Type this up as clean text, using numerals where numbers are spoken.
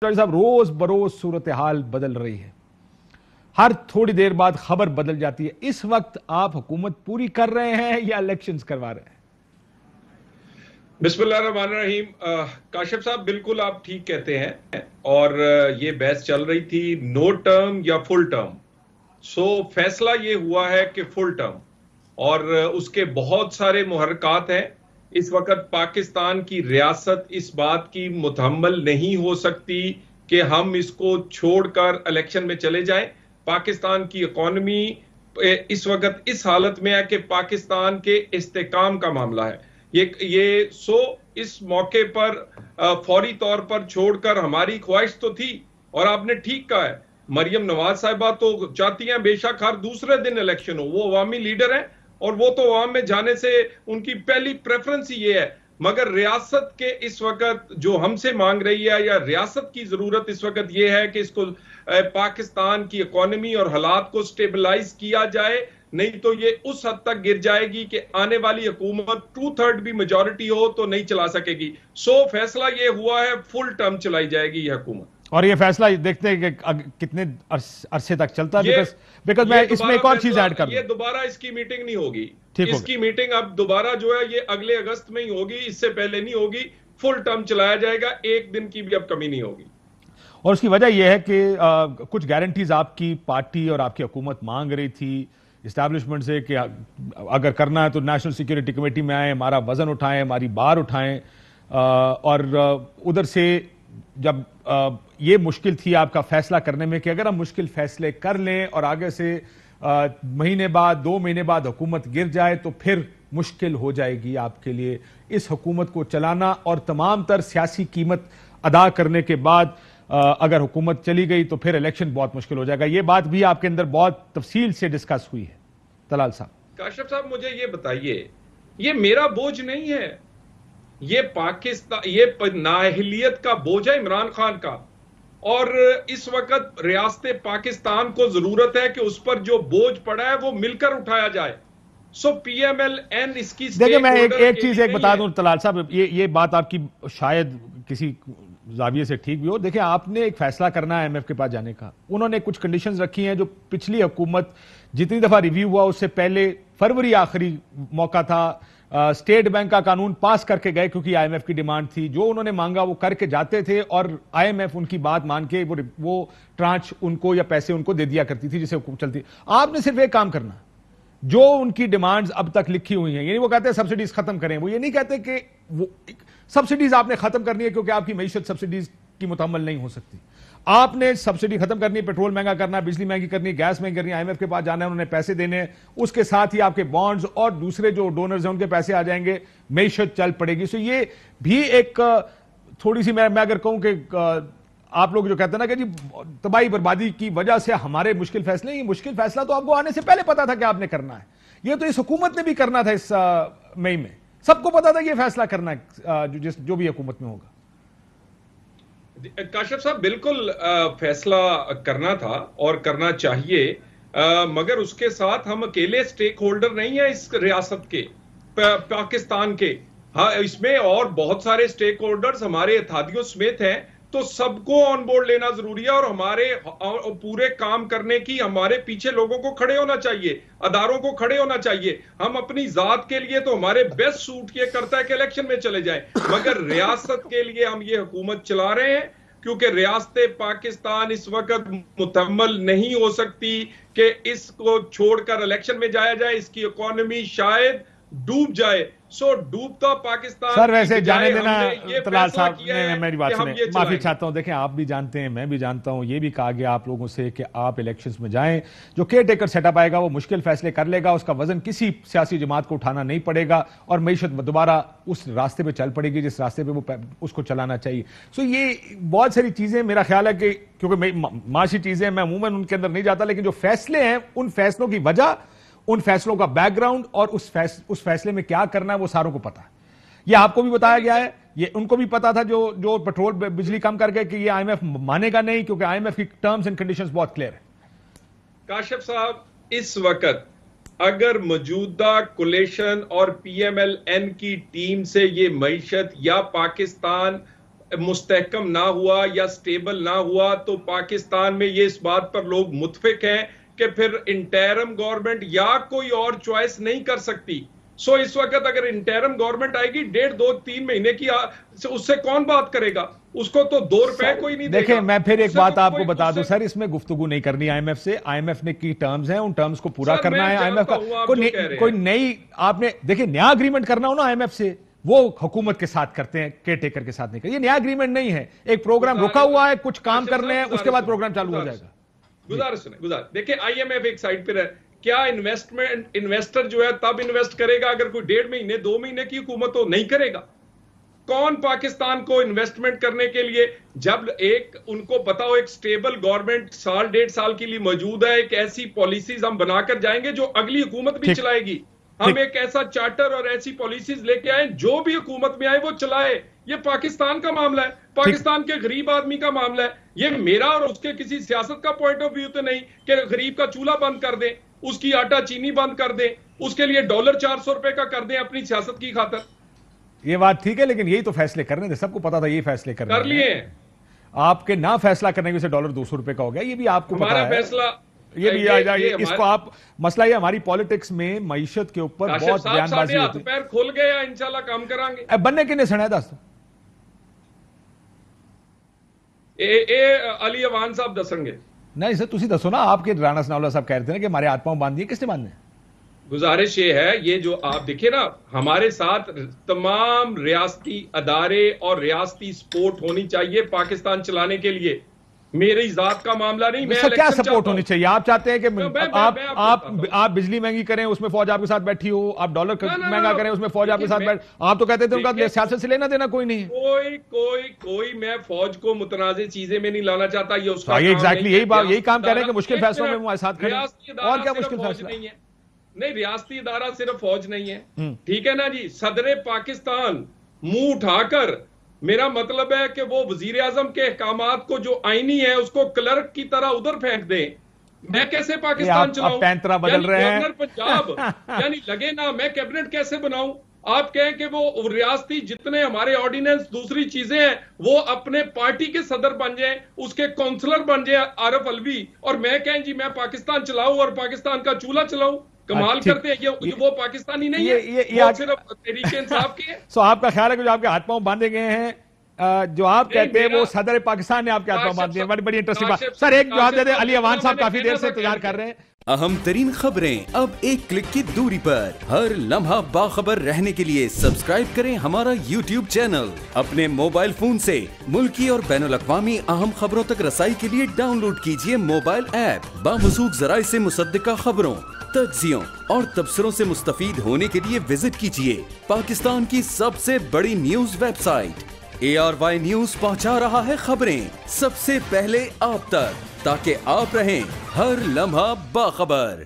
साहब, रोज बरोज सूरत हाल बदल रही है। हर थोड़ी देर बाद खबर बदल जाती है। इस वक्त आप हुकूमत पूरी कर रहे हैं या इलेक्शंस करवा रहे हैं? बिस्मिल्लाहिर्रहमानिर्रहीम। काशिफ साहब, बिल्कुल आप ठीक कहते हैं। और ये बहस चल रही थी नो टर्म या फुल टर्म। फैसला ये हुआ है कि फुल टर्म, और उसके बहुत सारे मुहर्रकात हैं। इस वक्त पाकिस्तान की रियासत इस बात की मुतहम्मल नहीं हो सकती कि हम इसको छोड़कर इलेक्शन में चले जाएं। पाकिस्तान की इकॉनमी इस वक्त इस हालत में है कि पाकिस्तान के इस्तेकाम का मामला है। इस मौके पर फौरी तौर पर छोड़कर हमारी ख्वाहिश तो थी, और आपने ठीक कहा है, मरियम नवाज साहिबा तो चाहती हैं बेशक हर दूसरे दिन इलेक्शन हो। वो अवामी लीडर हैं और वो तो अवाम में जाने से उनकी पहली प्रेफरेंस ही ये है। मगर रियासत के इस वक्त जो हमसे मांग रही है, या रियासत की जरूरत इस वक्त ये है कि इसको पाकिस्तान की इकोनॉमी और हालात को स्टेबलाइज किया जाए, नहीं तो ये उस हद तक गिर जाएगी कि आने वाली हुकूमत 2/3 भी मेजॉरिटी हो तो नहीं चला सकेगी। फैसला ये हुआ है फुल टर्म चलाई जाएगी ये हुकूमत। और ये फैसला देखते हैं कि कितने अरसे तक चलता है। बिकॉज मैं इसमें एक और चीज ऐड कर दूं। ये दोबारा इसकी मीटिंग नहीं होगी। ठीक इसकी मीटिंग अब दोबारा जो है ये अगले अगस्त में ही होगी, इससे पहले नहीं होगी। फुल टर्म चलाया जाएगा, एक दिन की भी अब कमी नहीं होगी। और उसकी वजह यह है कि कुछ गारंटीज आपकी पार्टी और आपकी हुकूमत मांग रही थी इस्टेब्लिशमेंट से कि अगर करना है तो नेशनल सिक्योरिटी कमेटी में आए, हमारा वजन उठाएं, हमारी बार उठाएं। और उधर से जब ये मुश्किल थी आपका फैसला करने में कि अगर हम मुश्किल फैसले कर लें और आगे से महीने बाद 2 महीने बाद हुकूमत गिर जाए तो फिर मुश्किल हो जाएगी आपके लिए इस हुकूमत को चलाना। और तमाम तर सियासी कीमत अदा करने के बाद अगर हुकूमत चली गई तो फिर इलेक्शन बहुत मुश्किल हो जाएगा। ये बात भी आपके अंदर बहुत तफसील से डिस्कस हुई है। तलाल साहब, काशिफ साहब, मुझे ये बताइए, ये मेरा बोझ नहीं है, ये पाकिस्तान, ये नाअहलियत का बोझ है इमरान खान का। और इस वक्त रियासत पाकिस्तान को जरूरत है कि उस पर जो बोझ पड़ा है वो मिलकर उठाया जाए। PMLN इसकी देखिए, मैं एक चीज बता दूं तलाल साहब, ये बात आपकी शायद किसी जाविये से ठीक भी हो। देखिए, आपने एक फैसला करना है IMF के पास जाने का। उन्होंने कुछ कंडीशंस रखी हैं जो पिछली हुकूमत जितनी दफा रिव्यू हुआ उससे पहले फरवरी आखिरी मौका था। स्टेट बैंक का कानून पास करके गए क्योंकि IMF की डिमांड थी। जो उन्होंने मांगा वो करके जाते थे और IMF उनकी बात मान के वो ट्रांच उनको या पैसे उनको दे दिया करती थी जिसे हुकूमत चलती। आपने सिर्फ एक काम करना, जो उनकी डिमांड्स अब तक लिखी हुई हैं, यानी वो कहते हैं सब्सिडीज खत्म करें, वो ये नहीं कहते कि वो सब्सिडीज आपने खत्म करनी है क्योंकि आपकी मईशत सब्सिडीज की मुतहम्मल नहीं हो सकती। आपने सब्सिडी खत्म करनी है, पेट्रोल महंगा करना है, बिजली महंगी करनी है, गैस महंगी करनी है, IMF के पास जाना है, उन्होंने पैसे देने हैं, उसके साथ ही आपके बॉन्ड्स और दूसरे जो डोनर्स हैं उनके पैसे आ जाएंगे, मईशत चल पड़ेगी। ये भी एक थोड़ी सी मैं अगर कहूं कि आप लोग जो कहते हैं ना कि जी तबाही बर्बादी की वजह से हमारे मुश्किल फैसले, ये मुश्किल फैसला तो आपको आने से पहले पता था कि आपने करना है। ये तो इस हुकूमत ने भी करना था। इस मई में सबको पता था कि ये फैसला करना है जो भी हुकूमत में होगा। काशिफ साहब, बिल्कुल फैसला करना था और करना चाहिए। मगर उसके साथ हम अकेले स्टेक होल्डर नहीं है इस रियासत के, पाकिस्तान के। हाँ, इसमें और बहुत सारे स्टेक होल्डर्स हमारे इत्तेहादियों समेत हैं, तो सबको ऑन बोर्ड लेना जरूरी है। और हमारे पूरे काम करने की हमारे पीछे लोगों को खड़े होना चाहिए, अदारों को खड़े होना चाहिए। हम अपनी जात के लिए तो हमारे बेस्ट सूट ये करता है कि इलेक्शन में चले जाएं, मगर रियासत के लिए हम ये हुकूमत चला रहे हैं क्योंकि रियासत पाकिस्तान इस वक्त मुतहम्मल नहीं हो सकती कि इसको छोड़कर इलेक्शन में जाया जाए। इसकी इकोनॉमी शायद डूब जाए। डूबता पाकिस्तान सर, वैसे जाने देना तलाल साहब, मेरी बात सुने, माफी चाहता हूं। देखें, आप भी जानते हैं, मैं भी जानता हूं, ये भी कहा गया आप लोगों से कि आप इलेक्शंस में जाएं। जो केयर टेकर सेटअप आएगा वो मुश्किल फैसले कर लेगा, उसका वजन किसी सियासी जमात को उठाना नहीं पड़ेगा और मईशत दोबारा उस रास्ते पे चल पड़ेगी जिस रास्ते पे वो उसको चलाना चाहिए। ये बहुत सारी चीजें, मेरा ख्याल है कि क्योंकि माशी चीजें मैं अमूमन उनके अंदर नहीं जाता, लेकिन जो फैसले हैं उन फैसलों की वजह, उन फैसलों का बैकग्राउंड और उस फैसले में क्या करना है वो सारों को पता है। ये आपको भी बताया गया है, ये उनको भी पता था जो पेट्रोल बिजली कम करके कि ये IMF मानेगा नहीं क्योंकि IMF की टर्म्स एंड कंडीशंस बहुत क्लियर है। काशिफ साहब, इस वक्त अगर मौजूदा कोलेशन और PMLN की टीम से ये मईशत या पाकिस्तान मुस्तहकम ना हुआ या स्टेबल ना हुआ तो पाकिस्तान में ये इस बात पर लोग मुत्फिक हैं कि फिर इंटरिम गवर्नमेंट या कोई और चॉइस नहीं कर सकती। सो इस वक्त अगर इंटरिम गवर्नमेंट आएगी 1.5, 2, 3 महीने की, उससे कौन बात करेगा? उसको तो 2 रुपए कोई नहीं देगा। देखिए, मैं फिर एक बात आपको बता दूं सर, इसमें गुफ्तगू नहीं करनी आईएमएफ से। आईएमएफ ने की टर्म्स हैं, उन टर्म्स को पूरा करना है। आईएमएफ का कोई नई, आपने देखिए नया अग्रीमेंट करना हो ना आईएमएफ से, वो हुकूमत के साथ करते हैं, केयर टेकर के साथ नहीं करते। ये नया अग्रीमेंट नहीं है, एक प्रोग्राम रुका हुआ है, कुछ काम करने हैं, उसके बाद प्रोग्राम चालू हो जाएगा। गुजारिश देखिए, आईएमएफ एक साइड पर है, क्या इन्वेस्टर जो है तब इन्वेस्ट करेगा अगर कोई 1.5 महीने 2 महीने की हुकूमत हो? नहीं करेगा। कौन पाकिस्तान को इन्वेस्टमेंट करने के लिए, जब एक उनको पता हो एक स्टेबल गवर्नमेंट 1.5 साल के लिए मौजूद है, एक ऐसी पॉलिसीज हम बनाकर जाएंगे जो अगली हुकूमत भी चलाएगी। हम एक ऐसा चार्टर और ऐसी पॉलिसीज लेके आए जो भी हुकूमत में आए वो चलाए। ये पाकिस्तान का मामला है, पाकिस्तान के गरीब आदमी का मामला है। ये मेरा और उसके किसी सियासत का पॉइंट ऑफ व्यू तो नहीं कि गरीब का चूल्हा बंद कर दें, उसकी आटा चीनी बंद कर दें, उसके लिए डॉलर 400 रुपए का कर दें अपनी सियासत की खातर। ये बात ठीक है, लेकिन यही तो फैसले करने थे, सबको पता था ये फैसले कर लिए। आपके ना फैसला करने की वजह से डॉलर 200 रुपए का हो गया, ये भी आपको पता है। फैसला ये भी इसको आप मसला, ये हमारी पॉलिटिक्स में मईशत के ऊपर बहुत बयानबाजी होती है। पैर खोल गए, इंशाल्लाह काम करांगे। अब बनने किने सना दस अली अवान साहब दसेंगे। नहीं सर, तुसी दसो ना। आपके राणा सनाउल्लाह साहब कह रहे थे ना कि हमारे हाथ पांव बांध दिए, किसने बांधे? गुजारिश ये है, ये जो आप देखिए ना, हमारे साथ तमाम रियासती अदारे और रियासती सपोर्ट होनी चाहिए पाकिस्तान चलाने के लिए। मेरी जात का मामला नहीं। मैं क्या सपोर्ट होनी चाहिए? आप चाहते हैं कि आप बिजली महंगी करें, उसमें फौज आपके साथ बैठी हो, आप डॉलर महंगा करें, उसमें फौज आपके साथ बैठ, आप तो कहते थे उनका सियासत से लेना देना कोई नहीं है। कोई मैं फौज को मुतनाज़े चीजें में नहीं लाना चाहता। ये उसका एग्जैक्टली यही काम कह रहे हैं कि मुश्किल फैसलों में हमारे साथ खड़े। और क्या मुश्किल फैसला नहीं है? नहीं, रियासती इदारा सिर्फ फौज नहीं है, ठीक है ना जी। सदर पाकिस्तान मुंह उठाकर, मेरा मतलब है कि वो वजीर आजम के अहकामात को जो आईनी है उसको क्लर्क की तरह उधर फेंक दें। मैं कैसे पाकिस्तान चलाऊं? पैंतरा बदल रहे हैं। गवर्नर पंजाब यानी लगे ना, मैं कैबिनेट कैसे बनाऊं? आप कहें कि वो रियासती जितने हमारे ऑर्डिनेंस दूसरी चीजें हैं वो अपने पार्टी के सदर बन जाए, उसके काउंसलर बन जाए आरिफ अलवी, और मैं कहें जी मैं पाकिस्तान चलाऊं और पाकिस्तान का चूल्हा चलाऊं। कमाल करते हैं। ये वो पाकिस्तानी नहीं है, ये सिर्फ तहरीके इंसाफ के है। सो आपका ख्याल है कि जो आपके हाथ पांव बांधे गए हैं, जो आप कहते हैं वो सदर पाकिस्तान ने आपके हाथ पांव बांध दिए। बड़ी इंटरेस्टिंग बात। सर एक जवाब दे दे, अली अवान साहब काफी देर से इंतजार कर रहे हैं। अहम तरीन खबरें अब एक क्लिक की दूरी पर। हर लम्हा बाखबर रहने के लिए सब्सक्राइब करें हमारा YouTube चैनल। अपने मोबाइल फोन से मुल्की और बैनुल-अक़वामी अहम खबरों तक रसाई के लिए डाउनलोड कीजिए मोबाइल ऐप। बामसूख ज़राए से मुसद्दिका खबरों, तज्ज़ियों और तबसरों से मुस्तफीद होने के लिए विजिट कीजिए पाकिस्तान की सबसे बड़ी न्यूज वेबसाइट। ARY न्यूज पहुंचा रहा है खबरें सबसे पहले आप तक, ताकि आप रहें हर लम्हा बाखबर।